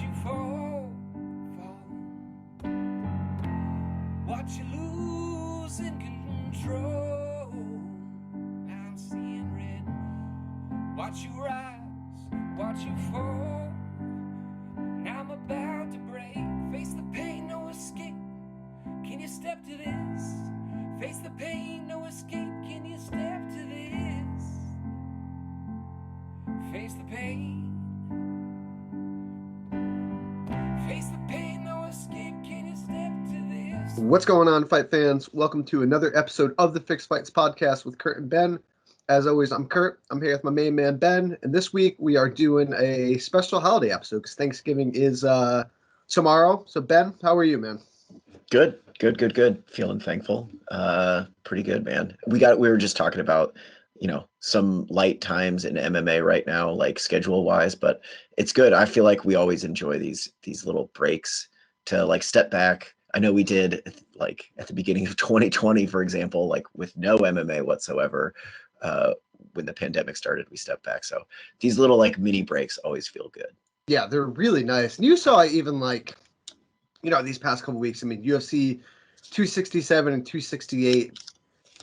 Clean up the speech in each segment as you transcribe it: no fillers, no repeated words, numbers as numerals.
you fall, watch you lose in control. I'm seeing red, watch you rise, watch you fall. Now I'm about to break, face the pain, no escape. Can you step to this? Face the pain, no escape. Can you step to this? Face the pain. Face the pain, no escape. Can you step to this? What's going on, fight fans? Welcome to another episode of the Fixed Fights podcast with Kurt and Ben. As always, I'm Kurt. I'm here with my main man, Ben. And this week we are doing a special holiday episode because Thanksgiving is tomorrow. So, Ben, how are you, man? Good. Feeling thankful. Pretty good, man. We were just talking about, some light times in MMA right now, like schedule wise, but it's good. I feel like we always enjoy these little breaks to like step back. I know we did like at the beginning of 2020, for example, like with no MMA whatsoever. When the pandemic started, we stepped back. So these little like mini breaks always feel good. Yeah, they're really nice. And you saw even like, these past couple weeks, I mean, UFC 267 and 268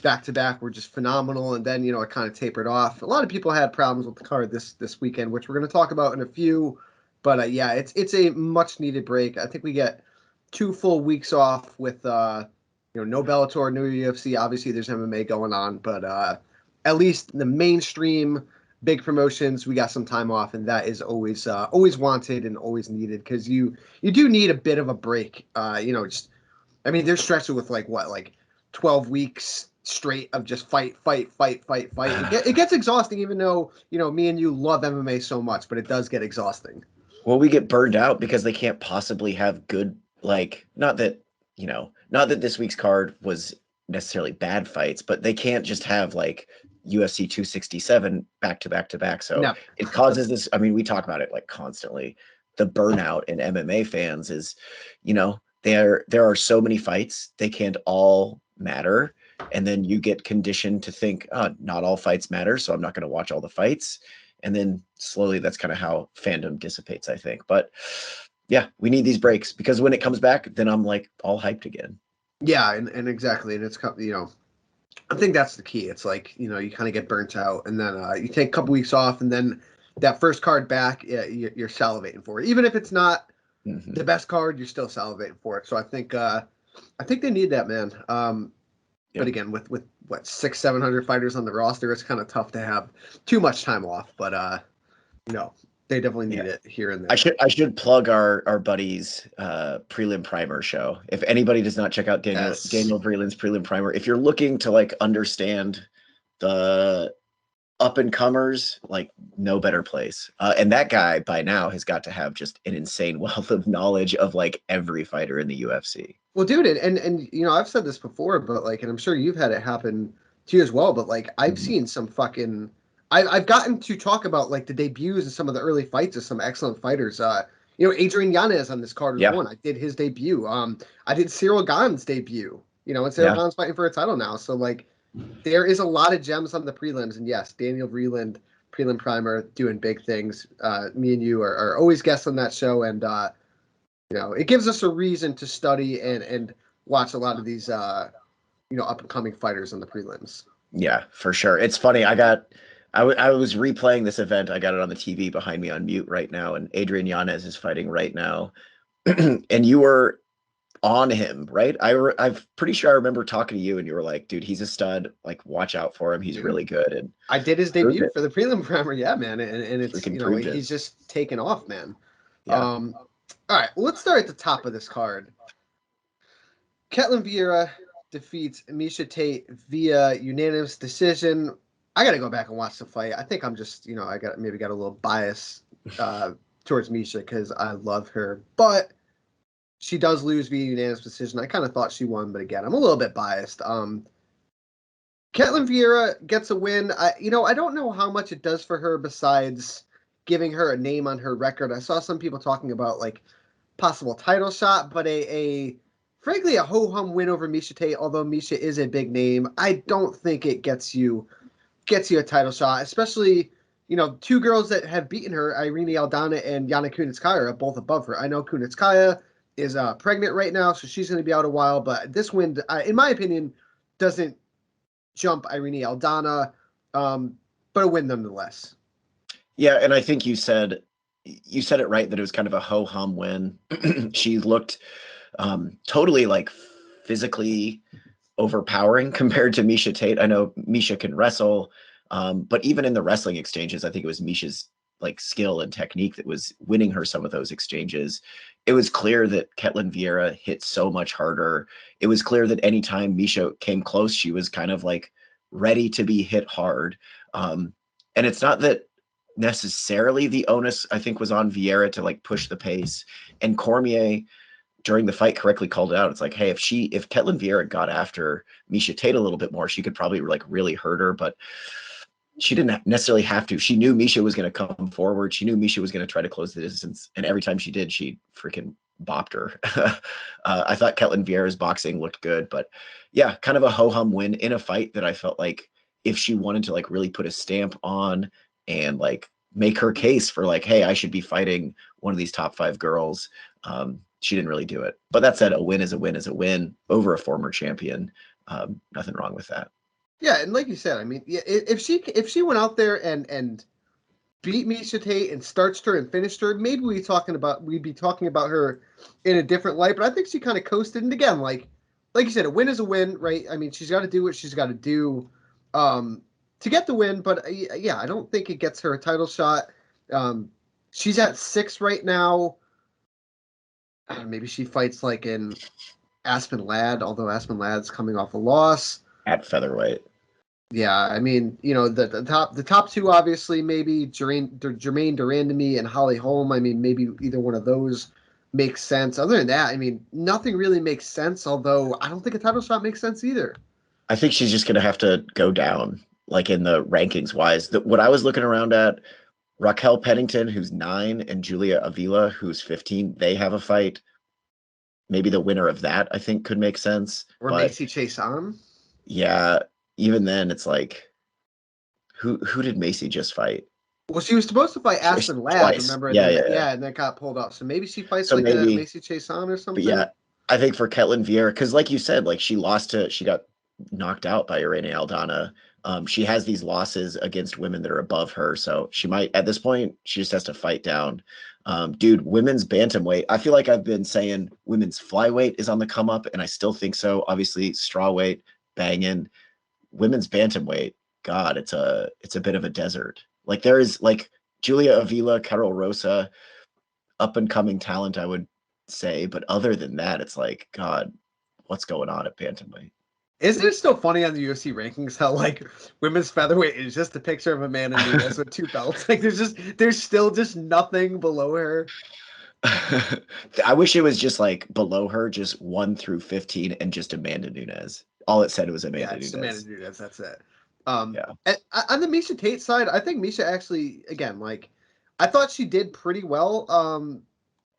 back-to-back were just phenomenal, and then, it kind of tapered off. A lot of people had problems with the card this weekend, which we're going to talk about in a few, but yeah, it's a much-needed break. I think we get 2 full weeks off with, no Bellator, no UFC. Obviously, there's MMA going on, but at least the mainstream big promotions, we got some time off, and that is always wanted and always needed because you do need a bit of a break. They're stretching with like 12 weeks straight of just fight. It gets exhausting, even though me and you love MMA so much, but it does get exhausting. Well, we get burned out because they can't possibly have good, like, not that this week's card was necessarily bad fights, but they can't just have like UFC 267 back to back. So no. It causes this. I mean, we talk about it like constantly. The burnout in MMA fans is, there are so many fights, they can't all matter. And then you get conditioned to think, oh, not all fights matter, so I'm not going to watch all the fights. And then slowly that's kind of how fandom dissipates, I think. But yeah, we need these breaks because when it comes back, then I'm like all hyped again. Yeah, and exactly. And it's, I think that's the key. It's like, you kind of get burnt out, and then you take a couple weeks off, and then that first card back, you're salivating for it. Even if it's not the best card, you're still salivating for it. So I think they need that, man. But again, with what 600-700 fighters on the roster, it's kind of tough to have too much time off. But they definitely need it here and there. I should plug our buddy's prelim primer show. If anybody does not check out Daniel Vreeland's prelim primer, if you're looking to like understand the up and comers, like no better place. And that guy by now has got to have just an insane wealth of knowledge of like every fighter in the UFC. Well, dude, and I've said this before, but like, and I'm sure you've had it happen to you as well, but like I've seen some fucking I've gotten to talk about like the debuts and some of the early fights of some excellent fighters. Adrian Yanez on this card was one. I did his debut. I did Cyril Gane's debut. And Cyril Gane's fighting for a title now. So like, there is a lot of gems on the prelims, and yes, Daniel Vreeland, prelim primer, doing big things. Me and you are always guests on that show, and it gives us a reason to study and watch a lot of these up and coming fighters on the prelims. Yeah, for sure. It's funny. I was replaying this event. I got it on the TV behind me on mute right now, and Adrian Yanez is fighting right now. And you were on him, right? I'm pretty sure I remember talking to you, and you were like, "Dude, he's a stud. Like, watch out for him. He's really good." And I did his debut for the prelim primer, yeah, man. And it's he's just taken off, man. Yeah. All right, let's start at the top of this card. Ketlen Vieira defeats Miesha Tate via unanimous decision. I got to go back and watch the fight. I think I'm just, I got a little bias towards Miesha because I love her, but she does lose via unanimous decision. I kind of thought she won, but again, I'm a little bit biased. Ketlen Vieira gets a win. I don't know how much it does for her besides giving her a name on her record. I saw some people talking about like possible title shot, but frankly, a ho-hum win over Miesha Tate, although Miesha is a big name, I don't think it gets you a title shot, especially two girls that have beaten her, Irene Aldana and Yana Kunitskaya, are both above her. I know Kunitskaya is pregnant right now, so she's going to be out a while. But this win, in my opinion, doesn't jump Irene Aldana, but a win nonetheless. Yeah, and I think you said it right that it was kind of a ho-hum win. She looked totally like physically overpowering compared to Miesha Tate. I know Miesha can wrestle, but even in the wrestling exchanges, I think it was Miesha's like skill and technique that was winning her some of those exchanges. It was clear that Ketlen Vieira hit so much harder. It was clear that anytime Miesha came close, she was kind of like ready to be hit hard. And it's not that necessarily the onus, I think, was on Vieira to like push the pace. And Cormier during the fight correctly called it out. It's like, hey, if Ketlen Vieira got after Miesha Tate a little bit more, she could probably like really hurt her, but she didn't necessarily have to. She knew Miesha was going to come forward. She knew Miesha was going to try to close the distance. And every time she did, she freaking bopped her. I thought Ketlen Vieira's boxing looked good, but yeah, kind of a ho-hum win in a fight that I felt like if she wanted to like really put a stamp on and like make her case for like, hey, I should be fighting one of these top 5 girls, she didn't really do it. But that said, a win is a win is a win over a former champion. Nothing wrong with that. Yeah, and like you said, I mean, if she went out there and beat Miesha Tate and starched her and finished her, maybe we'd be talking about her in a different light. But I think she kind of coasted. And again, like you said, a win is a win, right? I mean, she's got to do what she's got to do to get the win. But yeah, I don't think it gets her a title shot. She's at 6 right now. Maybe she fights like in Aspen Ladd, although Aspen Ladd's coming off a loss At featherweight. Yeah, I mean, the top 2 obviously maybe Jermaine Durandamy and Holly Holm. I mean, maybe either one of those makes sense. Other than that, I mean, nothing really makes sense. Although I don't think a title shot makes sense either. I think she's just going to have to go down, like in the rankings wise. What I was looking around at, Raquel Pennington, who's 9, and Julia Avila, who's 15, they have a fight. Maybe the winner of that, I think, could make sense. Or Macy Chiesa. Yeah, even then, it's like, who did Macy just fight? Well, she was supposed to fight Aspen Ladd, remember? Yeah, and that got pulled off. So maybe she fights a Macy Chiesa or something. But yeah, I think for Ketlen Vieira, because like you said, like she got knocked out by Irene Aldana. She has these losses against women that are above her, so she might, at this point, she just has to fight down. Dude, women's bantamweight, I feel like I've been saying women's flyweight is on the come up, and I still think so. Obviously, strawweight, banging. Women's bantamweight, God, it's a bit of a desert. Like there is like Julia Avila, Carol Rosa, up and coming talent, I would say, but other than that, it's like, God, what's going on at bantamweight? Isn't it still funny on the UFC rankings how like women's featherweight is just a picture of Amanda Nunes with 2 belts? Like there's still just nothing below her. I wish it was just like below her, just 1 through 15, and just Amanda Nunes. All it said was Amanda Nunes. Amanda Nunes, that's it. Yeah. On the Miesha Tate side, I think Miesha actually, again, like I thought she did pretty well.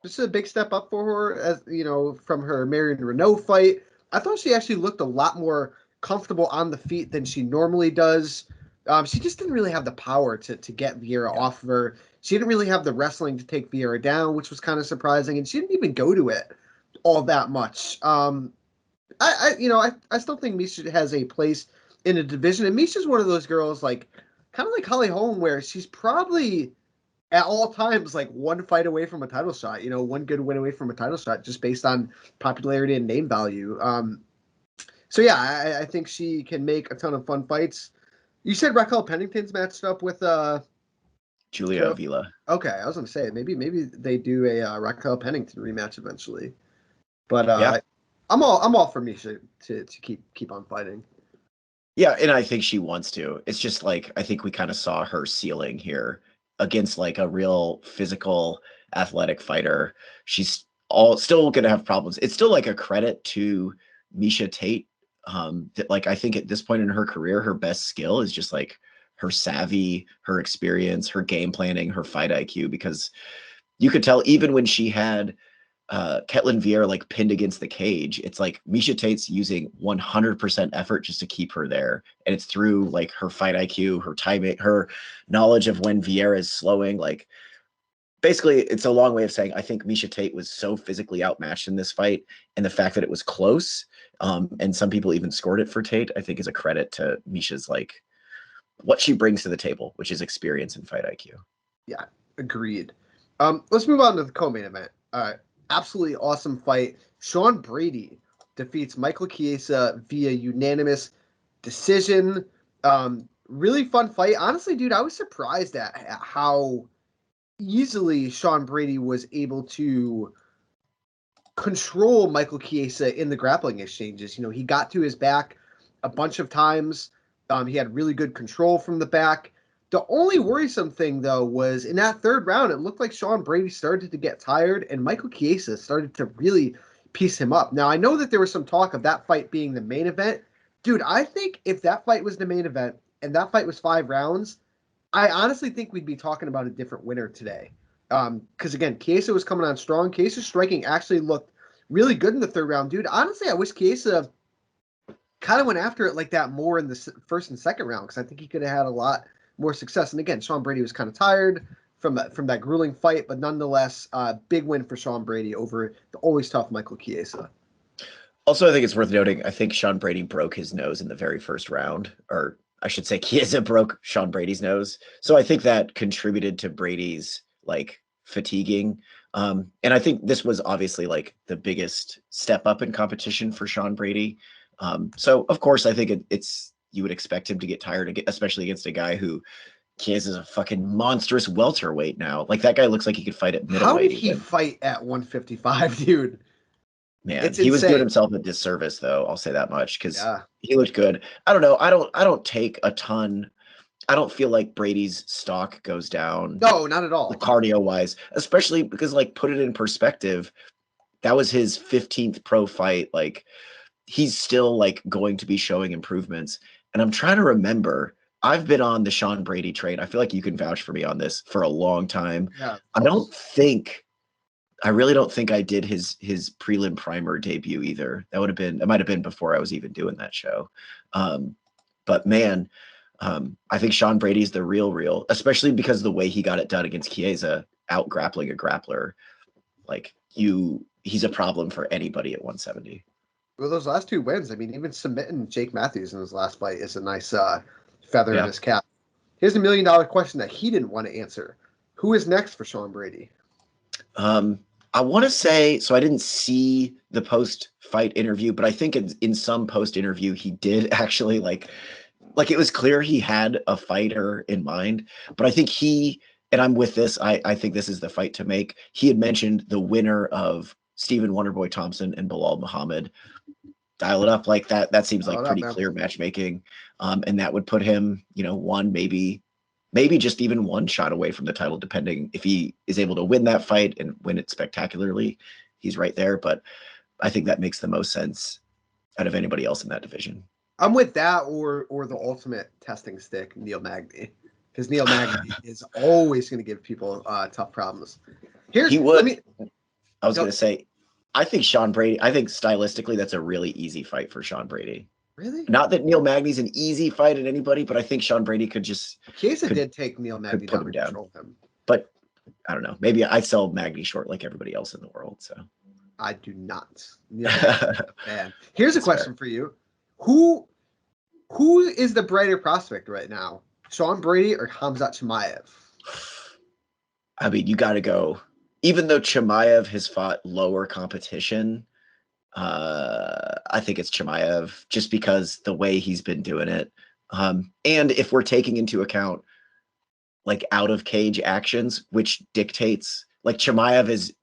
This is a big step up for her, as from her Marion Renault fight. I thought she actually looked a lot more comfortable on the feet than she normally does. She just didn't really have the power to get Vieira off of her. She didn't really have the wrestling to take Vieira down, which was kind of surprising, and she didn't even go to it all that much. I still think Miesha has a place in a division, and Misha's one of those girls, like kind of like Holly Holm, where she's probably at all times like 1 fight away from a title shot. 1 good win away from a title shot, just based on popularity and name value. So yeah, I think she can make a ton of fun fights. You said Raquel Pennington's matched up with Julia Avila. Okay, I was gonna say maybe they do a Raquel Pennington rematch eventually. But yeah. I'm all for Miesha to keep on fighting. Yeah, and I think she wants to. It's just like I think we kind of saw her ceiling here against like a real physical, athletic fighter. She's still gonna have problems. It's still like a credit to Miesha Tate. That like I think at this point in her career, her best skill is just like her savvy, her experience, her game planning, her fight IQ, because you could tell even when she had Ketlen Vieira like pinned against the cage, it's like Miesha Tate's using 100% effort just to keep her there. And it's through like her fight IQ, her timing, her knowledge of when Vieira is slowing. Like basically it's a long way of saying, I think Miesha Tate was so physically outmatched in this fight. And the fact that it was close, and some people even scored it for Tate, I think is a credit to Miesha's like what she brings to the table, which is experience and fight IQ. Yeah, agreed. Let's move on to the co-main event. Absolutely awesome fight. Sean Brady defeats Michael Chiesa via unanimous decision. Really fun fight. Honestly, dude, I was surprised at how easily Sean Brady was able to control Michael Chiesa in the grappling exchanges. You know, he got to his back a bunch of times. He had really good control from the back. The only worrisome thing, though, was in that third round, it looked like Sean Brady started to get tired, and Michael Chiesa started to really piece him up. Now, I know that there was some talk of that fight being the main event. Dude, I think if that fight was the main event and that fight was 5 rounds, I honestly think we'd be talking about a different winner today. Because, again, Chiesa was coming on strong. Chiesa's striking actually looked really good in the third round. Dude, honestly, I wish Chiesa kind of went after it like that more in the first and second round, because I think he could have had a lot more success. And again, Sean Brady was kind of tired from that grueling fight, but nonetheless, big win for Sean Brady over the always tough Michael Chiesa. Also, I think it's worth noting, I think Sean Brady broke his nose in the very first round, or I should say Chiesa broke Sean Brady's nose. So I think that contributed to Brady's like fatiguing. And I think this was obviously like the biggest step up in competition for Sean Brady. So of course, I think it's you would expect him to get tired, especially against a guy who Chiesa is a fucking monstrous welterweight now. Like that guy looks like he could fight at middleweight. How did he fight at 155, dude? Man, he was doing himself a disservice, though. I'll say that much, because he looked good. I don't know. I don't take a ton. I don't feel like Brady's stock goes down. No, not at all. Cardio wise, especially because, like, put it in perspective, that was his 15th pro fight. Like, he's still like going to be showing improvements. And I'm trying to remember. I've been on the Sean Brady train. I feel like you can vouch for me on this for a long time. Yeah. I really don't think I did his prelim primer debut either. It might have been before I was even doing that show. But man, I think Sean Brady's the real, especially because of the way he got it done against Chiesa, out grappling a grappler. Like he's a problem for anybody at 170. Well, those last 2 wins, I mean, even submitting Jake Matthews in his last fight is a nice feather in his cap. Here's the $1 million question that he didn't want to answer. Who is next for Sean Brady? I want to say, so I didn't see the post-fight interview, but I think in some post-interview, he did actually like it was clear he had a fighter in mind, but I think and I'm with this, I think this is the fight to make. He had mentioned the winner of Stephen Wonderboy Thompson and Bilal Muhammad. Dial it up like that. That seems like pretty clear matchmaking. And that would put him, one, maybe just even one shot away from the title, depending if he is able to win that fight and win it spectacularly, he's right there. But I think that makes the most sense out of anybody else in that division. I'm with that or the ultimate testing stick, Neil Magny. Because Neil Magny is always going to give people tough problems. He would. I was going to say, I think stylistically, that's a really easy fight for Sean Brady. Really? Not that Neil Magny's an easy fight at anybody, but I think Sean Brady could just... Chiesa did take Neil Magny down and control him. But I don't know. Maybe I sell Magny short like everybody else in the world. So I do not. Man. Here's a question for you. Who is the brighter prospect right now? Sean Brady or Khamzat Chimaev? I mean, you got to go. Even though Chimaev has fought lower competition, I think it's Chimaev just because the way he's been doing it. And if we're taking into account like out of cage actions, which dictates like Chimaev is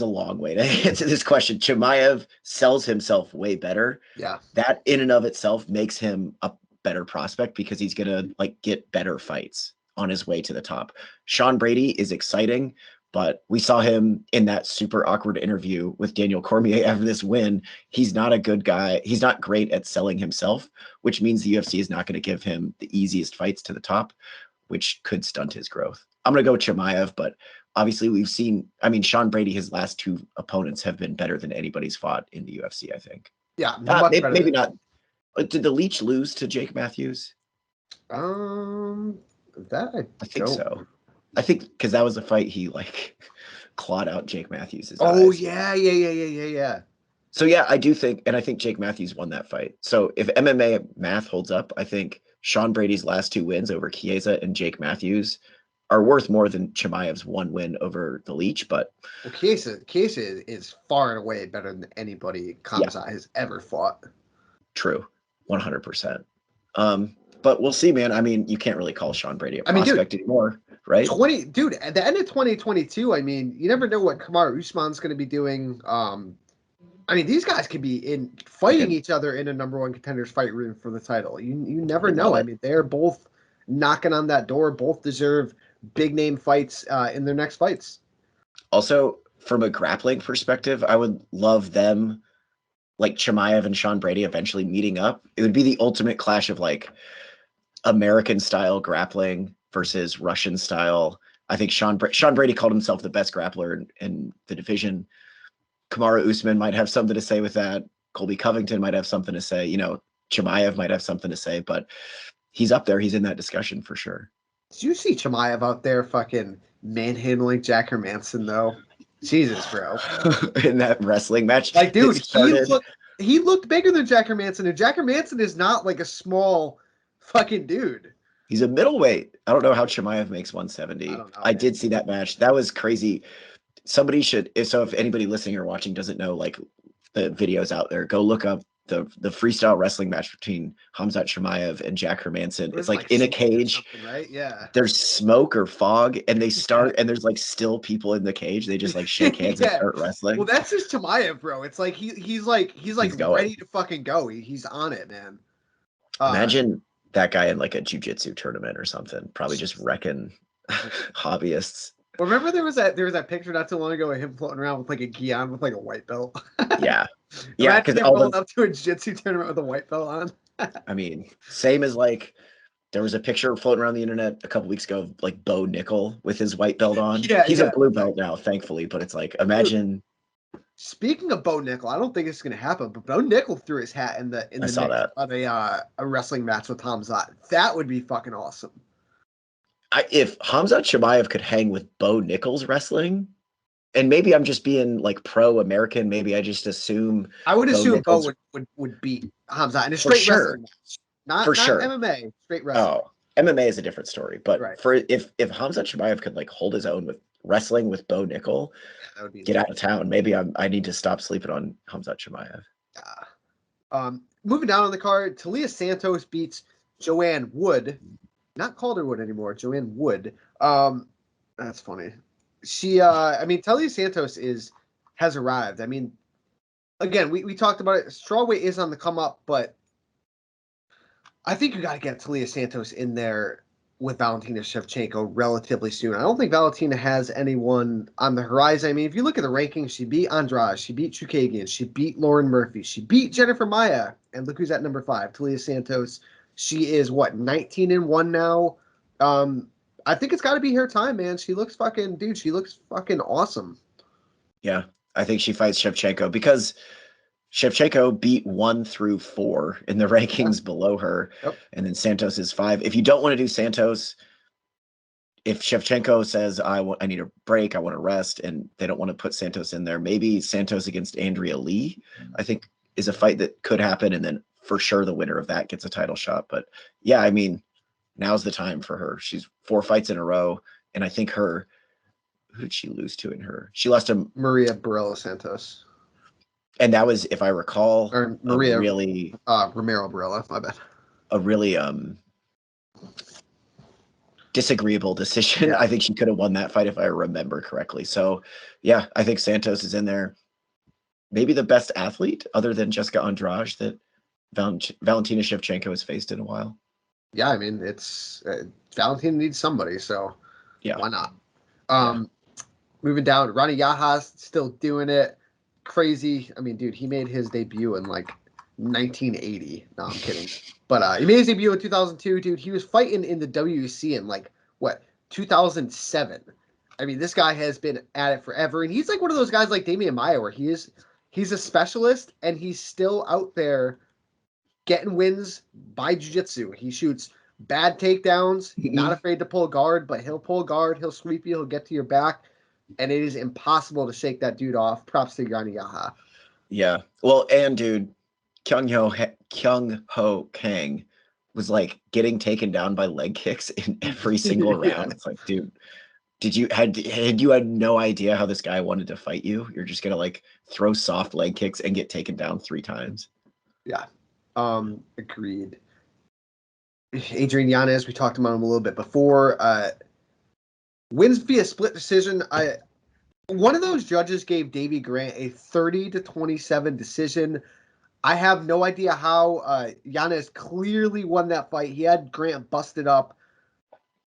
a long way to answer this question. Chimaev sells himself way better. Yeah. That in and of itself makes him a better prospect because he's going to like get better fights on his way to the top. Sean Brady is exciting, but we saw him in that super awkward interview with Daniel Cormier after this win. He's not a good guy. He's not great at selling himself, which means the UFC is not going to give him the easiest fights to the top, which could stunt his growth. I'm going to go Chimaev, but obviously we've seen, I mean, Sean Brady, his last 2 opponents have been better than anybody's fought in the UFC, I think. Yeah, much better. Maybe not. Did the Leech lose to Jake Matthews? That I think so. I think because that was a fight he like clawed out Jake Matthews' eyes. Yeah. So yeah, I do think, and I think Jake Matthews won that fight. So if MMA math holds up, I think Sean Brady's last 2 wins over Chiesa and Jake Matthews are worth more than Chimaev's 1 win over the Leech. But Chiesa is far and away better than anybody Kamzat has ever fought. True, 100%. But we'll see, man. I mean, you can't really call Sean Brady a prospect anymore, right? At the end of 2022, I mean, you never know what Kamaru Usman's going to be doing. I mean, these guys could be fighting each other in a number 1 contenders fight room for the title. You never know. I mean, they're both knocking on that door. Both deserve big name fights in their next fights. Also, from a grappling perspective, I would love them, like Chimaev and Sean Brady, eventually meeting up. It would be the ultimate clash of like American style grappling versus Russian style. I think Sean Brady called himself the best grappler in the division. Kamaru Usman might have something to say with that. Colby Covington might have something to say. You know, Chimaev might have something to say, but he's up there. He's in that discussion for sure. Did you see Chimaev out there fucking manhandling Jack Hermanson though? Jesus, bro. In that wrestling match. Like, dude, he looked bigger than Jack Hermanson, and Jack Hermanson is not like a small fucking dude. He's a middleweight. I don't know how Chimaev makes 170. I did see that match. That was crazy. Somebody should, if anybody listening or watching doesn't know, like the videos out there, go look up the freestyle wrestling match between Khamzat Chimaev and Jack Hermanson. It's like in a cage, right? Yeah. There's smoke or fog, and they start, and there's like still people in the cage. They just like shake hands and start wrestling. Well, that's just Chimaev, bro. It's like he's ready to fucking go. He's on it, man. Imagine that guy in like a jiu-jitsu tournament or something, probably just wrecking hobbyists. Well, remember there was that picture not too long ago of him floating around with like a gi on with like a white belt. Yeah, because rolling up to a jiu-jitsu tournament with a white belt on. I mean, same as like there was a picture floating around the internet a couple weeks ago of like Bo Nickel with his white belt on. He's a blue belt now, thankfully, but it's like imagine. Speaking of Bo Nickel, I don't think it's gonna happen, but Bo Nickel threw his hat in the mix of a wrestling match with Khamzat. That would be fucking awesome. If Khamzat Chimaev could hang with Bo Nickel's wrestling, and maybe I'm just being like pro-American, maybe I just assume I would assume Bo would beat Khamzat in a straight wrestling match. Not MMA, straight wrestling. Oh, MMA is a different story, but if Khamzat Chimaev could like hold his own with wrestling with Bo Nickel, that would be get out of town. Maybe I need to stop sleeping on Khamzat Chimaev. Moving down on the card, Talia Santos beats Joanne Wood. Not Calderwood anymore, Joanne Wood. That's funny. Talia Santos has arrived. I mean, again, we talked about it. Strawweight is on the come up, but I think you got to get Talia Santos in there with Valentina Shevchenko relatively soon. I don't think Valentina has anyone on the horizon. I mean, if you look at the rankings, she beat Andrade, she beat Chukagian, she beat Lauren Murphy, she beat Jennifer Maia, and look who's at number 5, Talia Santos. She is 19-1 now. I think it's got to be her time, man. She looks fucking awesome. Yeah, I think she fights Shevchenko because Shevchenko beat 1 through 4 in the rankings below her, and then Santos is 5. If you don't want to do Santos, if Shevchenko says I need a break, I want to rest, and they don't want to put Santos in there, maybe Santos against Andrea Lee, I think, is a fight that could happen, and then for sure the winner of that gets a title shot. But yeah, I mean, now's the time for her. She's 4 fights in a row, and I think who did she lose to in her? She lost to Maria Borella Santos. And that was, if I recall, Romero Borella, my bad. A really disagreeable decision. Yeah. I think she could have won that fight if I remember correctly. So yeah, I think Santos is in there. Maybe the best athlete other than Jessica Andrade that Valentina Shevchenko has faced in a while. Yeah, I mean, it's Valentina needs somebody, so yeah, why not? Moving down, Ronnie Yaha's still doing it. Crazy. I mean, dude, he made his debut in like 1980. No, I'm kidding. But he made his debut in 2002, dude. He was fighting in the WEC in like 2007. I mean, this guy has been at it forever, and he's like one of those guys like Damian Maia, where he's a specialist, and he's still out there getting wins by jiu-jitsu. He shoots bad takedowns, not afraid to pull guard, but he'll pull guard, he'll sweep you, he'll get to your back, and it is impossible to shake that dude off. Props to Yanni Yaha. Yeah. Well, and dude, Kyung Ho Kang was like getting taken down by leg kicks in every single round. It's like, dude, had you had no idea how this guy wanted to fight you? You're just gonna like throw soft leg kicks and get taken down 3 times. Yeah. Agreed. Adrian Yanez, we talked about him a little bit before. Wins via split decision. One of those judges gave Davey Grant a 30-27 decision. I have no idea how Yanez clearly won that fight. He had Grant busted up.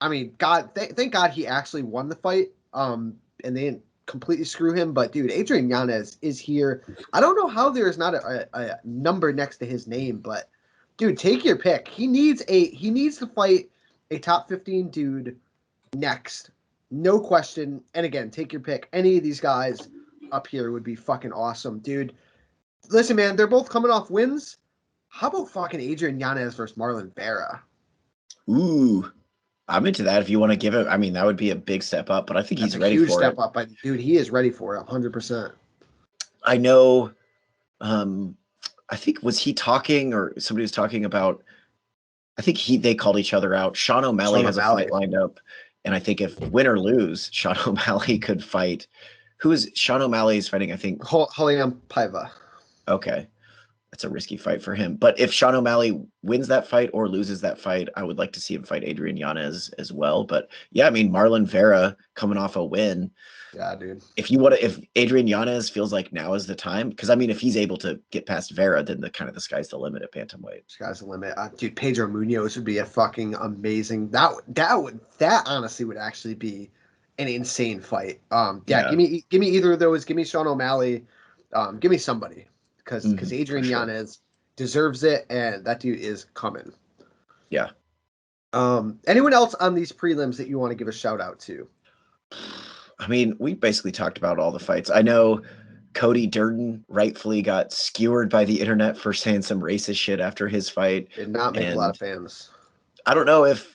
I mean, thank God he actually won the fight. And they didn't completely screw him. But dude, Adrian Yanez is here. I don't know how there is not a number next to his name, but dude, take your pick. He needs to fight a top 15 dude next. No question. And again, take your pick. Any of these guys up here would be fucking awesome, dude. Listen, man, they're both coming off wins. How about fucking Adrian Yanez versus Marlon Vera? Ooh, I'm into that. If you want to give it, I mean, that would be a big step up, but I think he's ready for it. Huge step up, but dude, he is ready for it 100%. I know. I think was he talking or somebody was talking about. I think they called each other out. Sean O'Malley has a fight lined up, and I think if win or lose, Sean O'Malley could fight. Who is Sean O'Malley is fighting? I think Julian Paiva. Okay, that's a risky fight for him. But if Sean O'Malley wins that fight or loses that fight, I would like to see him fight Adrian Yanez as well. But yeah, I mean, Marlon Vera coming off a win. Yeah, dude. If Adrian Yanez feels like now is the time, because I mean, if he's able to get past Vera, then the sky's the limit at bantamweight. Sky's the limit, dude. Pedro Munoz would be a fucking amazing. That honestly would actually be an insane fight. Yeah. Give me either of those. Give me Sean O'Malley. Give me somebody because Adrian Yanez deserves it, and that dude is coming. Yeah. Anyone else on these prelims that you want to give a shout out to? I mean, we basically talked about all the fights. I know Cody Durden rightfully got skewered by the internet for saying some racist shit after his fight. Did not make a lot of fans. I don't know if,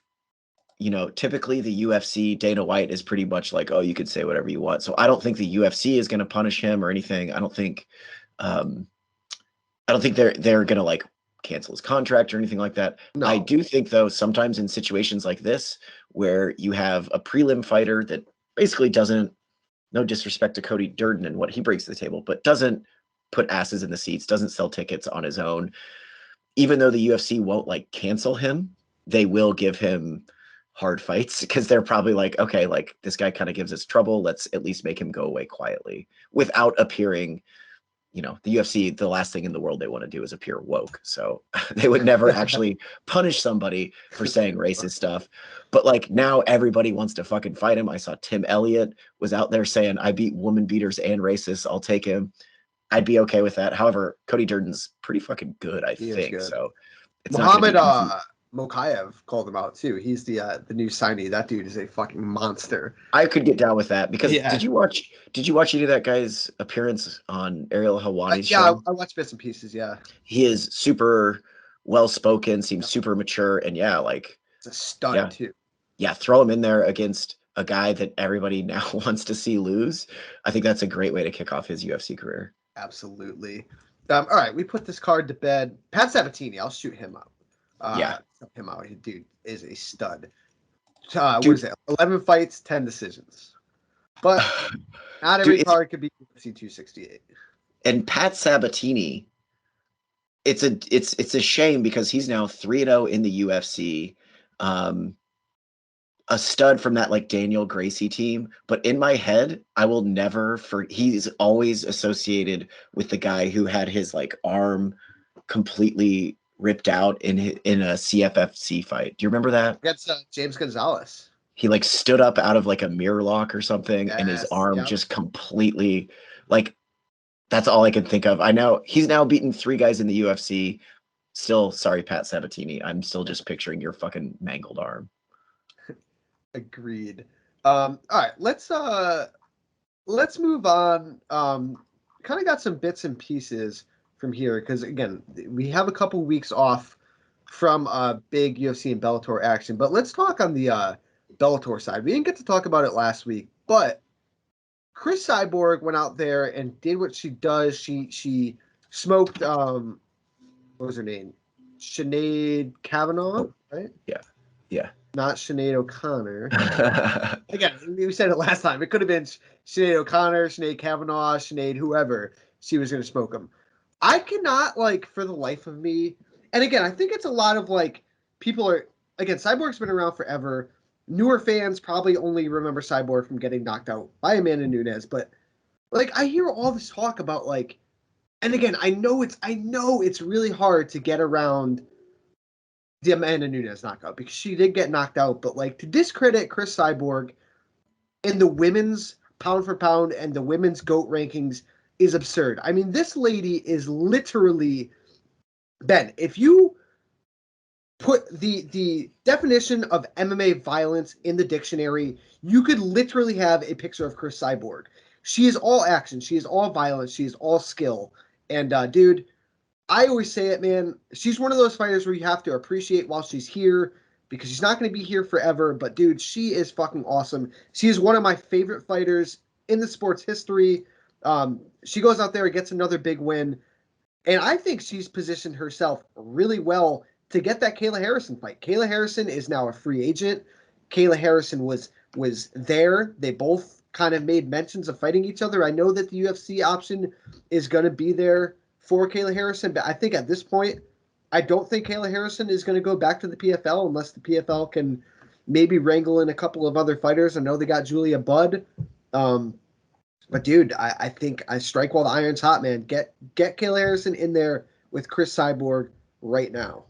typically the UFC, Dana White is pretty much like, oh, you could say whatever you want. So I don't think the UFC is going to punish him or anything. I don't think they're going to like cancel his contract or anything like that. No. I do think though, sometimes in situations like this, where you have a prelim fighter that basically doesn't, no disrespect to Cody Durden and what he brings to the table, but doesn't put asses in the seats, doesn't sell tickets on his own. Even though the UFC won't like cancel him, they will give him hard fights because they're probably like, okay, like this guy kind of gives us trouble. Let's at least make him go away quietly without appearing, the UFC, the last thing in the world they want to do is appear woke. So they would never actually punish somebody for saying racist stuff. But like now everybody wants to fucking fight him. I saw Tim Elliott was out there saying, I beat woman beaters and racists. I'll take him. I'd be okay with that. However, Cody Durden's pretty fucking good, I think. Good. So it's Muhammad Mokaev called him out too. He's the new signee. That dude is a fucking monster. I could get down with that because did you watch any of that guy's appearance on Ariel Helwani's show? I watched bits and pieces. Yeah, he is super well spoken, seems super mature, and like it's a stud too. Yeah, throw him in there against a guy that everybody now wants to see lose. I think that's a great way to kick off his UFC career. Absolutely. All right, we put this card to bed. Pat Sabatini, I'll shoot him out. Him out. Dude is a stud. What is it? 11 fights, 10 decisions. But not every card could be UFC 268. And Pat Sabatini, it's a shame because he's now 3-0 in the UFC. A stud from that like Daniel Gracie team, but in my head, I will never he's always associated with the guy who had his like arm completely ripped out in a CFFC fight. Do you remember that? That's James Gonzalez. He like stood up out of like a mirror lock or something, and his arm just completely like. That's all I can think of. I know he's now beaten 3 guys in the UFC. Still, sorry, Pat Sabatini. I'm still just picturing your fucking mangled arm. Agreed. All right, let's move on. Kind of got some bits and pieces from here because again, we have a couple weeks off from big UFC and Bellator action, but let's talk on the Bellator side. We didn't get to talk about it last week, but Cris Cyborg went out there and did what she does. She smoked what was her name? Sinead Kavanaugh, right? Yeah. Not Sinead O'Connor. Again, we said it last time. It could have been Sinead O'Connor, Sinead Kavanaugh, Sinead whoever. She was going to smoke them. I cannot, like, for the life of me. And again, I think it's a lot of, like, people are, again, Cyborg's been around forever. Newer fans probably only remember Cyborg from getting knocked out by Amanda Nunes. But, like, I hear all this talk about, like, and again, I know it's really hard to get around the Amanda Nunes knockout because she did get knocked out, but like to discredit Cris Cyborg in the women's pound for pound and the women's GOAT rankings is absurd. I mean, this lady is literally, Ben, if you put the definition of MMA violence in the dictionary, you could literally have a picture of Cris Cyborg. She is all action. She is all violence. She is all skill. And dude, I always say it, man. She's one of those fighters where you have to appreciate while she's here because she's not going to be here forever. But, dude, she is fucking awesome. She is one of my favorite fighters in the sport's history. She goes out there and gets another big win. And I think she's positioned herself really well to get that Kayla Harrison fight. Kayla Harrison is now a free agent. Kayla Harrison was there. They both kind of made mentions of fighting each other. I know that the UFC option is going to be there for Kayla Harrison, but I think at this point, I don't think Kayla Harrison is going to go back to the PFL unless the PFL can maybe wrangle in a couple of other fighters. I know they got Julia Budd, but dude, I think I strike while the iron's hot, man. Get Kayla Harrison in there with Cris Cyborg right now.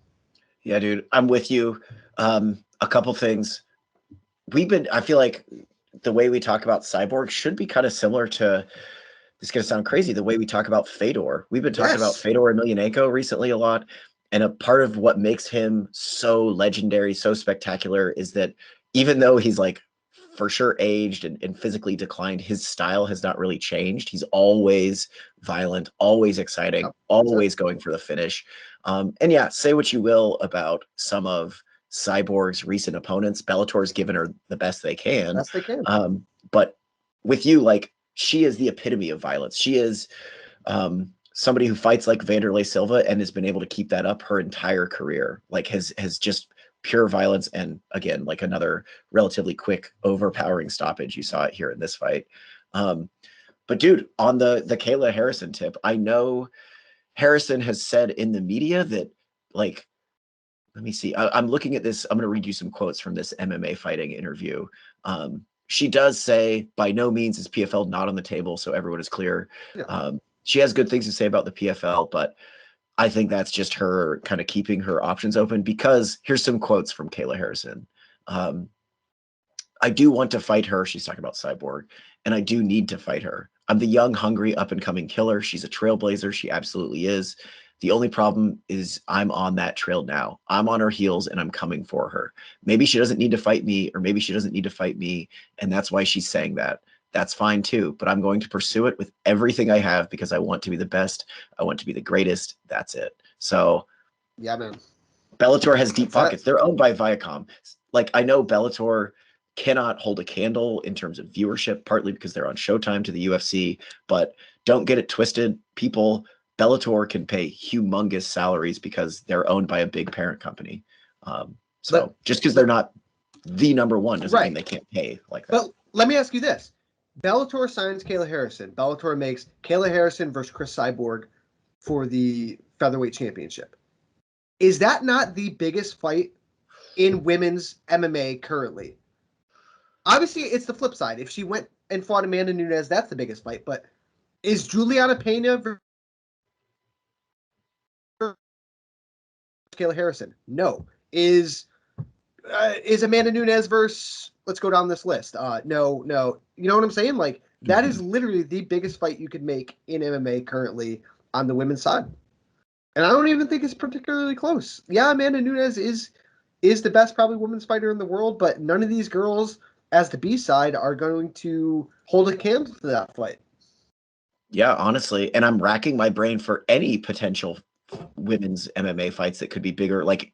Yeah, dude, I'm with you. A couple things. I feel like the way we talk about Cyborg should be kind of similar to, it's going to sound crazy, the way we talk about Fedor. We've been talking about Fedor Emelianenko recently a lot. And a part of what makes him so legendary, so spectacular is that even though he's like for sure aged and physically declined, his style has not really changed. He's always violent, always exciting, always going for the finish. And yeah, say what you will about some of Cyborg's recent opponents. Bellator's given her the best they can. But with you, like, she is the epitome of violence. She is somebody who fights like Vanderlei Silva and has been able to keep that up her entire career. Like has just pure violence. And again, like another relatively quick, overpowering stoppage. You saw it here in this fight. But dude, on the Kayla Harrison tip, I know Harrison has said in the media that, like, let me see. I'm looking at this. I'm going to read you some quotes from this MMA fighting interview. She does say, by no means is PFL not on the table, so everyone is clear. Yeah. She has good things to say about the PFL, but I think that's just her kind of keeping her options open, because here's some quotes from Kayla Harrison. I do want to fight her. She's talking about Cyborg. And I do need to fight her. I'm the young, hungry, up-and-coming killer. She's a trailblazer. She absolutely is. The only problem is I'm on that trail now. I'm on her heels and I'm coming for her. Maybe she doesn't need to fight me, or maybe she doesn't need to fight me, and that's why she's saying that. That's fine too, but I'm going to pursue it with everything I have because I want to be the best. I want to be the greatest. That's it. So yeah, man. Bellator has deep pockets. They're owned by Viacom. Like, I know Bellator cannot hold a candle in terms of viewership, partly because they're on Showtime to the UFC, but don't get it twisted. Bellator can pay humongous salaries because they're owned by a big parent company. Just because they're not the number one doesn't mean they can't pay like that. But let me ask you this. Bellator signs Kayla Harrison. Bellator makes Kayla Harrison versus Cris Cyborg for the featherweight championship. Is that not the biggest fight in women's MMA currently? Obviously, it's the flip side. If she went and fought Amanda Nunes, that's the biggest fight. But is Juliana Pena versus Kayla Harrison? No. Is Amanda Nunes versus, let's go down this list. No. You know what I'm saying? Like, that is literally the biggest fight you could make in MMA currently on the women's side. And I don't even think it's particularly close. Yeah, Amanda Nunes is the best probably women's fighter in the world, but none of these girls as the B side, are going to hold a candle to that fight. Yeah, honestly, and I'm racking my brain for any potential women's MMA fights that could be bigger, like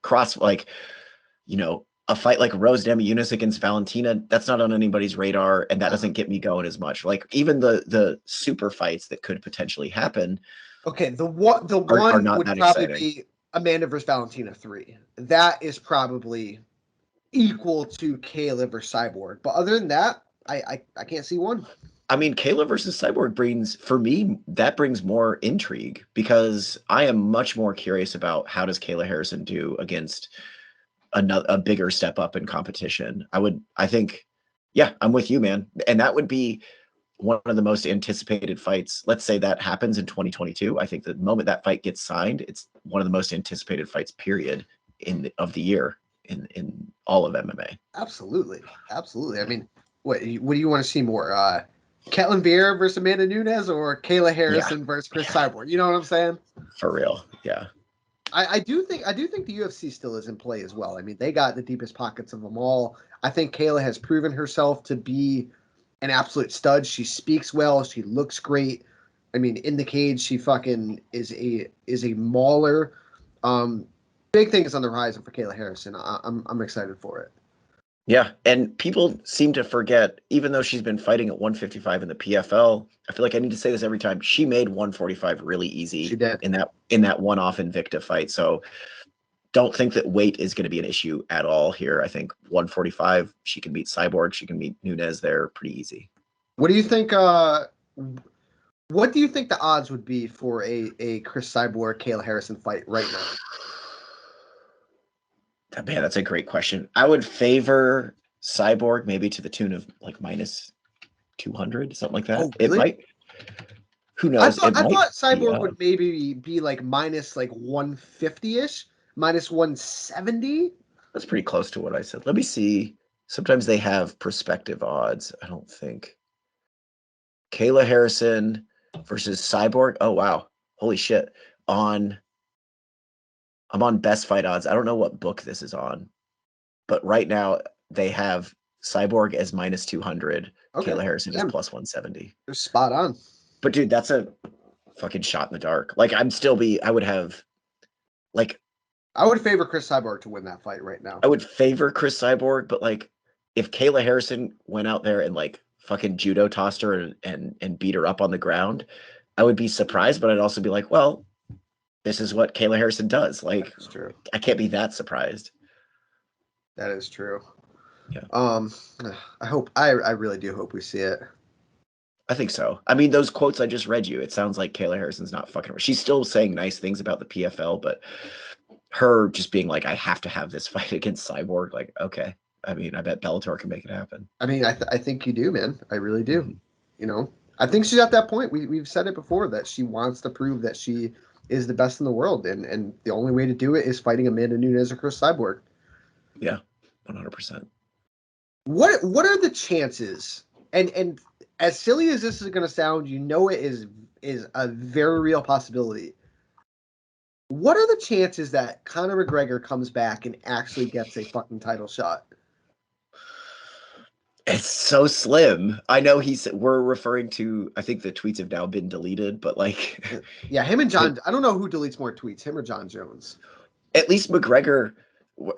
a fight like Rose Namajunas against Valentina. That's not on anybody's radar, and that doesn't get me going as much. Like even the super fights that could potentially happen. Okay, the one not would that probably exciting. be Amanda versus Valentina 3. That is probably equal to Kayla versus Cyborg. But other than that, I can't see one. I mean, Kayla versus Cyborg brings more intrigue, because I am much more curious about how does Kayla Harrison do against a bigger step up in competition. I think, yeah, I'm with you, man. And that would be one of the most anticipated fights. Let's say that happens in 2022. I think the moment that fight gets signed, it's one of the most anticipated fights, period, of the year in all of MMA. Absolutely. I mean, what do you want to see more? Ketlen Vieira versus Amanda Nunes, or Kayla Harrison versus Cris Cyborg? You know what I'm saying? For real, yeah. I do think the UFC still is in play as well. I mean, they got the deepest pockets of them all. I think Kayla has proven herself to be an absolute stud. She speaks well. She looks great. I mean, in the cage, she fucking is a mauler. Big things on the horizon for Kayla Harrison. I'm excited for it. Yeah, and people seem to forget, even though she's been fighting at 155 in the PFL, I feel like I need to say this every time, she made 145 really easy. She did. in that one-off Invicta fight. So don't think that weight is going to be an issue at all here. I think 145, she can beat Cyborg, she can beat Nunes there pretty easy. What do you think? What do you think the odds would be for a Cris Cyborg Kayla Harrison fight right now? Man, that's a great question. I would favor Cyborg maybe to the tune of like minus 200, something like that. Oh, really? It might. Who knows? I thought Cyborg would maybe be like minus like 150-ish, minus 170. That's pretty close to what I said. Let me see. Sometimes they have prospective odds. I don't think. Kayla Harrison versus Cyborg. Oh, wow. Holy shit. I'm on Best Fight Odds. I don't know what book this is on, but right now they have Cyborg as minus 200. Okay. Kayla Harrison is plus 170. They're spot on. But dude, that's a fucking shot in the dark. Like I would favor Cris Cyborg to win that fight right now. I would favor Cris Cyborg, but like if Kayla Harrison went out there and like fucking judo tossed her and beat her up on the ground, I would be surprised, but I'd also be like, well, this is what Kayla Harrison does. Like, I can't be that surprised. That is true. Yeah. I really do hope we see it. I think so. I mean, those quotes I just read you, it sounds like Kayla Harrison's not fucking. She's still saying nice things about the PFL, but her just being like, I have to have this fight against Cyborg. Like, okay. I mean, I bet Bellator can make it happen. I mean, I think you do, man. I really do. Mm-hmm. You know, I think she's at that point. We've said it before that she wants to prove that she is the best in the world, and the only way to do it is fighting Amanda Nunes or Cris Cyborg. Yeah, 100%. What are the chances? And as silly as this is going to sound, you know it is a very real possibility. What are the chances that Conor McGregor comes back and actually gets a fucking title shot? It's so slim. I know we're referring to, I think the tweets have now been deleted, but like. Yeah, him and John, I don't know who deletes more tweets, him or John Jones. At least McGregor,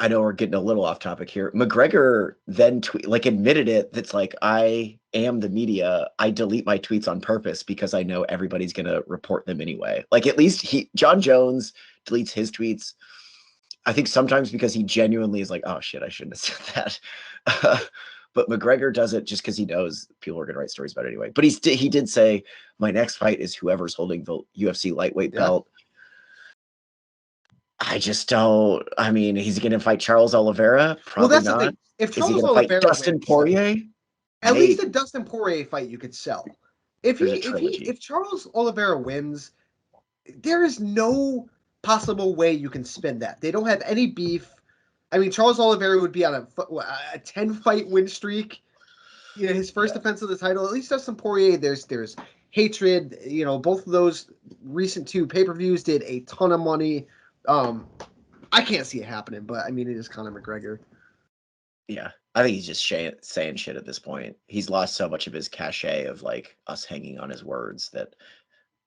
I know we're getting a little off topic here. McGregor then admitted it. That's like, I am the media. I delete my tweets on purpose because I know everybody's going to report them anyway. Like at least John Jones deletes his tweets. I think sometimes because he genuinely is like, oh shit, I shouldn't have said that. But McGregor does it just because he knows people are going to write stories about it anyway. But he did say, my next fight is whoever's holding the UFC lightweight belt. I just don't. I mean, he's going to fight Charles Oliveira? Probably not. The thing. If Charles Oliveira fight Dustin Poirier? At least a Dustin Poirier fight you could sell. If Charles Oliveira wins, there is no possible way you can spin that. They don't have any beef. I mean, Charles Oliveira would be on a 10-fight win streak. You know, his first defense of the title. At least Dustin Poirier, there's hatred. You know, both of those recent 2 pay-per-views did a ton of money. I can't see it happening, but I mean, it is Conor McGregor. Yeah, I think he's just saying shit at this point. He's lost so much of his cachet of like us hanging on his words that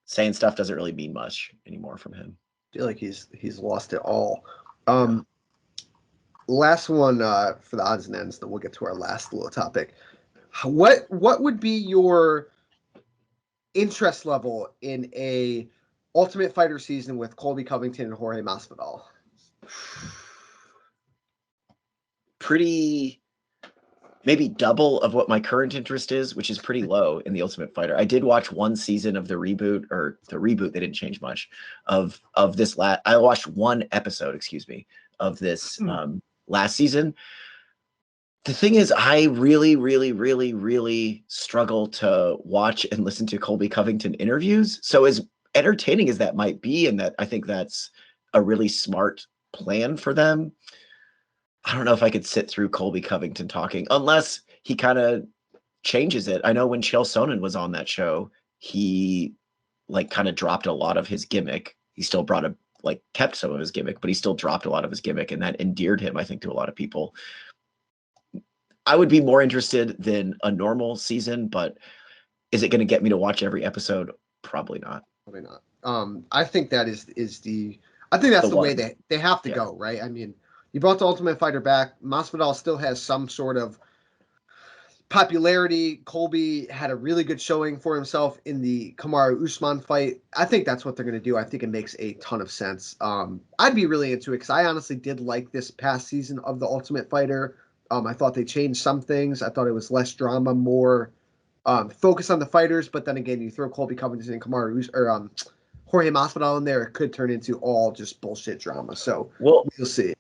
saying stuff doesn't really mean much anymore from him. I feel like he's lost it all. Last one for the odds and ends, then we'll get to our last little topic. What would be your interest level in a Ultimate Fighter season with Colby Covington and Jorge Masvidal? Pretty, maybe double of what my current interest is, which is pretty low in the Ultimate Fighter. I did watch one season of the reboot, they didn't change much of this I watched one episode, excuse me, of this last season. The thing is, I really, really, really, really struggle to watch and listen to Colby Covington interviews. So as entertaining as that might be, and that I think that's a really smart plan for them, I don't know if I could sit through Colby Covington talking unless he kind of changes it. I know when Chael Sonnen was on that show, he like kind of dropped a lot of his gimmick. He still kept some of his gimmick, but he still dropped a lot of his gimmick, and that endeared him, I think, to a lot of people. I would be more interested than a normal season, but is it going to get me to watch every episode? Probably not. Probably not. I think that is the way they have to go, right? I mean, you brought the Ultimate Fighter back. Masvidal still has some sort of popularity. Colby had a really good showing for himself in the Kamaru Usman fight. I think that's what they're going to do. I think it makes a ton of sense. I'd be really into it because I honestly did like this past season of the Ultimate Fighter. I thought they changed some things. I thought it was less drama, more focus on the fighters. But then again, you throw Colby Covington and Jorge Masvidal in there, it could turn into all just bullshit drama. So we'll see.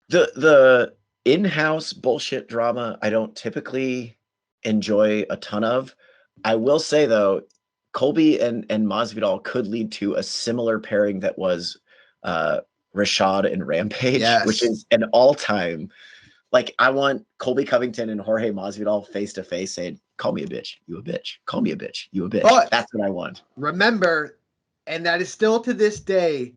The in-house bullshit drama, I don't typically enjoy a ton of. I will say though, Colby and Masvidal could lead to a similar pairing that was Rashad and Rampage, which is an all-time. Like, I want Colby Covington and Jorge Masvidal face to face saying, "Call me a bitch, you a bitch. Call me a bitch, you a bitch." But that's what I want. Remember, and that is still to this day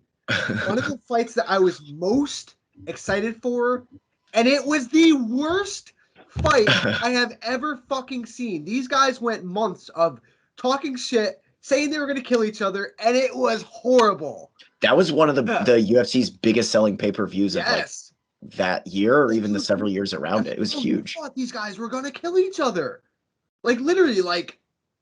one of the fights that I was most excited for, and it was the worst fight I have ever fucking seen. These guys went months of talking shit, saying they were going to kill each other, and it was horrible. That was one of the UFC's biggest selling pay-per-views of like that year, or even the several years around it. It was huge. I thought these guys were going to kill each other. Like, literally, like,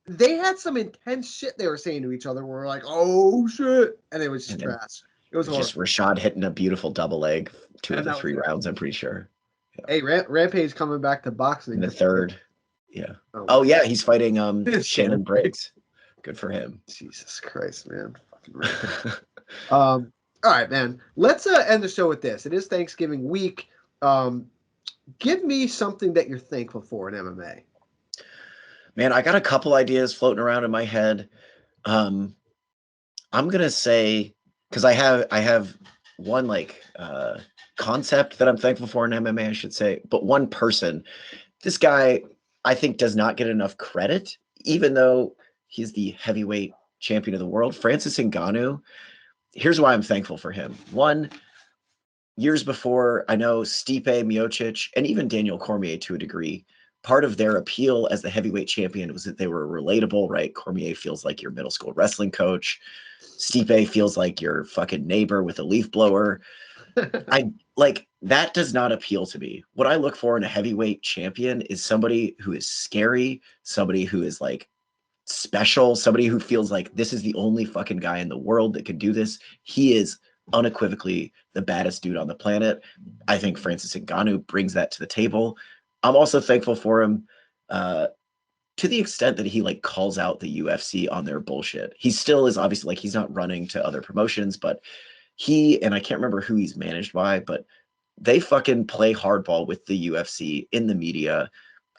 they had some intense shit they were saying to each other. We're like, oh, shit. And it was just trash. It was just Rashad hitting a beautiful double leg 2 of the 3 rounds, I'm pretty sure. Yeah. Hey, Rampage coming back to boxing. In the third. Yeah. Oh, yeah, he's fighting Shannon Briggs. Good for him. Jesus Christ, man. Fucking all right, man. Let's end the show with this. It is Thanksgiving week. Give me something that you're thankful for in MMA. Man, I got a couple ideas floating around in my head. I'm gonna say, because I have one like concept that I'm thankful for in MMA, I should say, but one person. This guy, I think, does not get enough credit, even though he's the heavyweight champion of the world. Francis Ngannou. Here's why I'm thankful for him. One, years before, I know Stipe Miocic and even Daniel Cormier to a degree, part of their appeal as the heavyweight champion was that they were relatable, right? Cormier feels like your middle school wrestling coach. Stipe feels like your fucking neighbor with a leaf blower. That does not appeal to me. What I look for in a heavyweight champion is somebody who is scary, somebody who is like special, somebody who feels like this is the only fucking guy in the world that could do this. He is unequivocally the baddest dude on the planet. I think Francis Ngannou brings that to the table. I'm also thankful for him to the extent that he like calls out the UFC on their bullshit. He still is obviously like, he's not running to other promotions, but he, and I can't remember who he's managed by, but they fucking play hardball with the UFC in the media,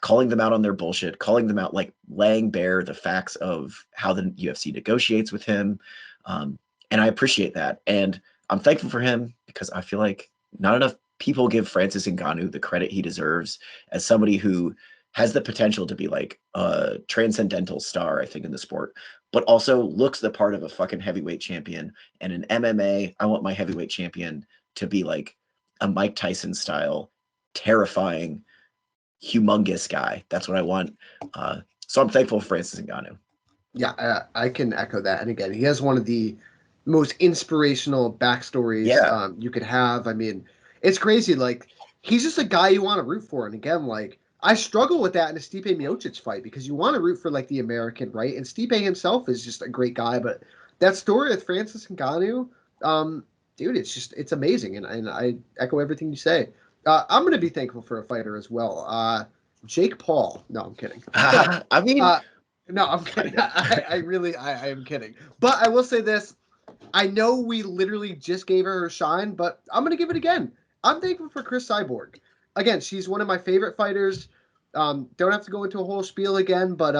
calling them out on their bullshit, calling them out, like laying bare the facts of how the UFC negotiates with him. And I appreciate that. And I'm thankful for him because I feel like not enough people give Francis Ngannou the credit he deserves as somebody who has the potential to be like a transcendental star, I think, in the sport, but also looks the part of a fucking heavyweight champion. And in MMA, I want my heavyweight champion to be like a Mike Tyson style, terrifying, humongous guy. That's what I want. So I'm thankful for Francis Ngannou. Yeah, I can echo that. And again, he has one of the most inspirational backstories Yeah. you could have. I mean, it's crazy. Like, he's just a guy you want to root for. And again, like, I struggle with that in a Stipe Miocic fight because you want to root for, like, the American, right? And Stipe himself is just a great guy. But that story with Francis Ngannou, dude, it's amazing. And I echo everything you say. I'm going to be thankful for a fighter as well. Jake Paul. No, I'm kidding. I mean, No, I'm kidding. I am kidding. But I will say this. I know we literally just gave her her shine, but I'm going to give it again. I'm thankful for Cris Cyborg. Again, she's one of my favorite fighters. Don't have to go into a whole spiel again, but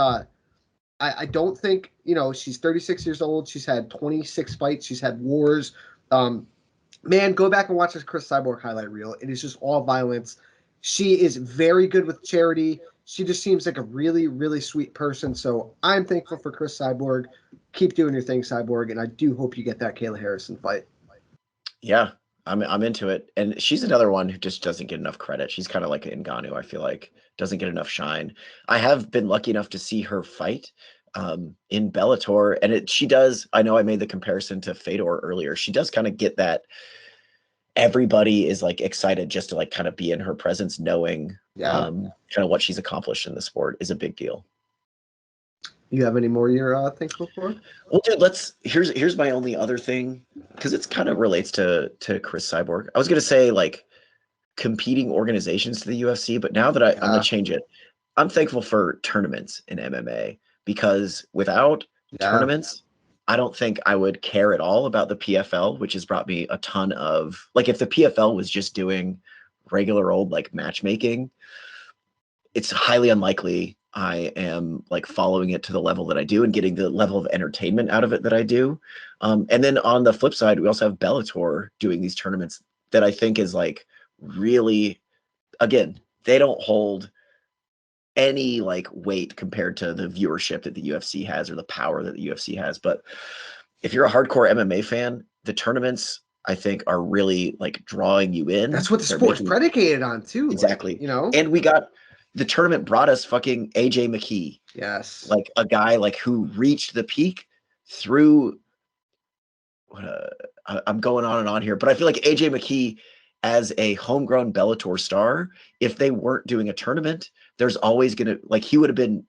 I don't think, she's 36 years old. She's had 26 fights. She's had wars. Man, go back and watch this Cris Cyborg highlight reel. It is just all violence. She is very good with charity. She just seems like a really, really sweet person. So I'm thankful for Cris Cyborg. Keep doing your thing, Cyborg, and I do hope you get that Kayla Harrison fight. Yeah, I'm into it. And she's another one who just doesn't get enough credit. She's kind of like Ngannou, I feel like. Doesn't get enough shine. I have been lucky enough to see her fight in Bellator. And she does, I know I made the comparison to Fedor earlier. She does kind of get that everybody is like excited just to like kind of be in her presence, knowing kind of what she's accomplished in the sport is a big deal. You have any more you're thankful for? Well, dude, here's my only other thing, because it's kind of relates to Cris Cyborg. I was gonna say like competing organizations to the UFC, but now that I'm gonna change it. I'm thankful for tournaments in MMA, because without tournaments, I don't think I would care at all about the PFL, which has brought me a ton of, like, if the PFL was just doing regular old like matchmaking, it's highly unlikely I am like following it to the level that I do and getting the level of entertainment out of it that I do. And then on the flip side, we also have Bellator doing these tournaments that I think is like really, again, they don't hold any like weight compared to the viewership that the UFC has or the power that the UFC has. But if you're a hardcore MMA fan, the tournaments I think are really like drawing you in. That's what the sport's predicated on too. Exactly. Like, and we got the tournament brought us fucking AJ McKee. Yes. Like a guy like who reached the peak through I'm going on and on here, but I feel like AJ McKee as a homegrown Bellator star, if they weren't doing a tournament, there's always going to, like, he would have been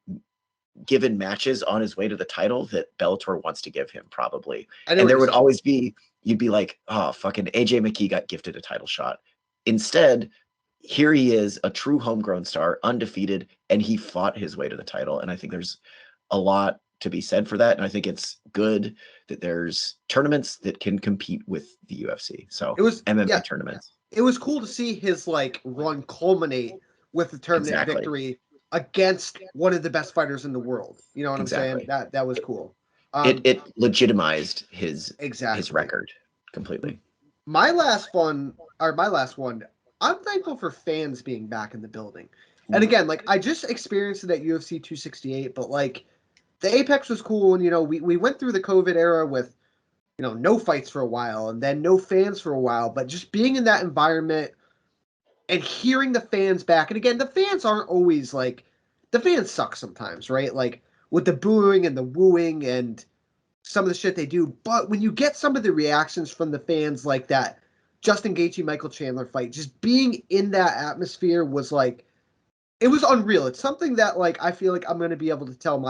given matches on his way to the title that Bellator wants to give him probably. And there would always be, you'd be like, oh, fucking AJ McKee got gifted a title shot. Instead, here he is, a true homegrown star, undefeated, and he fought his way to the title. And I think there's a lot to be said for that. And I think it's good that there's tournaments that can compete with the UFC. So it was MMA tournaments. It was cool to see his like run culminate with the tournament victory against one of the best fighters in the world. You know what I'm saying? That was cool. It legitimized his record completely. My last one, I'm thankful for fans being back in the building. And again, like I just experienced it at UFC 268, but like the Apex was cool, and we went through the COVID era with no fights for a while and then no fans for a while, but just being in that environment and hearing the fans back. And again, the fans aren't always like, the fans suck sometimes, right? Like with the booing and the wooing and some of the shit they do. But when you get some of the reactions from the fans like that Justin Gaethje Michael Chandler fight, just being in that atmosphere was like, it was unreal. It's something that like I feel like I'm going to be able to tell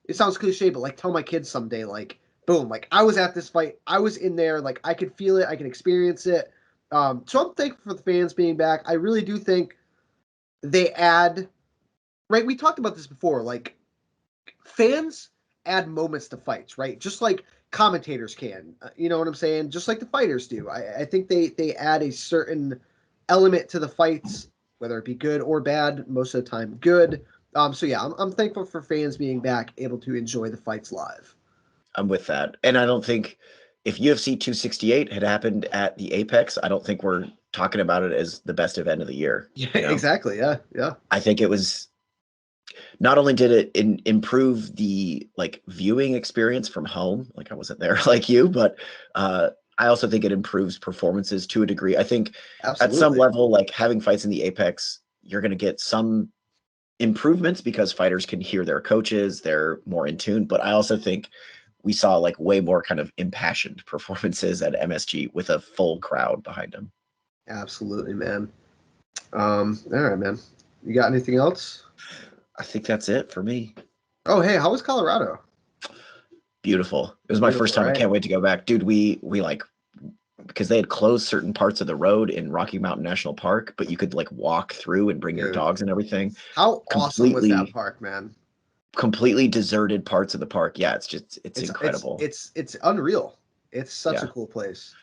it sounds cliche, but like tell my kids someday, like, boom, like I was at this fight, I was in there, like I could feel it, I can experience it. So I'm thankful for the fans being back. I really do think they add, right? We talked about this before, like fans add moments to fights, right? Just like commentators can, you know what I'm saying? Just like the fighters do. I think they add a certain element to the fights, whether it be good or bad, most of the time good. So yeah, I'm thankful for fans being back, able to enjoy the fights live. I'm with that. And I don't think if UFC 268 had happened at the Apex, I don't think we're talking about it as the best event of the year. Yeah, exactly. Yeah. I think it was, not only did it improve the like viewing experience from home, like I wasn't there like you, but I also think it improves performances to a degree. I think at some level, like having fights in the Apex, you're going to get some improvements because fighters can hear their coaches, they're more in tune. But I also think we saw like way more kind of impassioned performances at MSG with a full crowd behind them. Absolutely, man. All right, man. You got anything else? I think that's it for me. Oh, hey, how was Colorado? Beautiful. It was my first time. Right? I can't wait to go back. Dude, we like, because they had closed certain parts of the road in Rocky Mountain National Park, but you could like walk through and bring your dogs and everything. How awesome was that park, man? Completely deserted parts of the park. Yeah, it's incredible. It's unreal. It's such a cool place.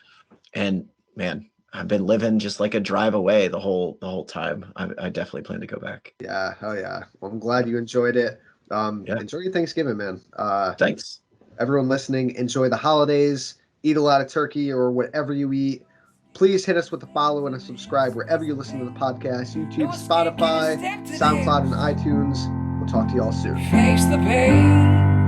And man, I've been living just like a drive away the whole time. I definitely plan to go back. Yeah, hell yeah. Well, I'm glad you enjoyed it. Enjoy your Thanksgiving, man. Thanks. Everyone listening, enjoy the holidays. Eat a lot of turkey or whatever you eat. Please hit us with a follow and a subscribe wherever you listen to the podcast. YouTube, Spotify, SoundCloud, and iTunes. We'll talk to you all soon. Face the pain.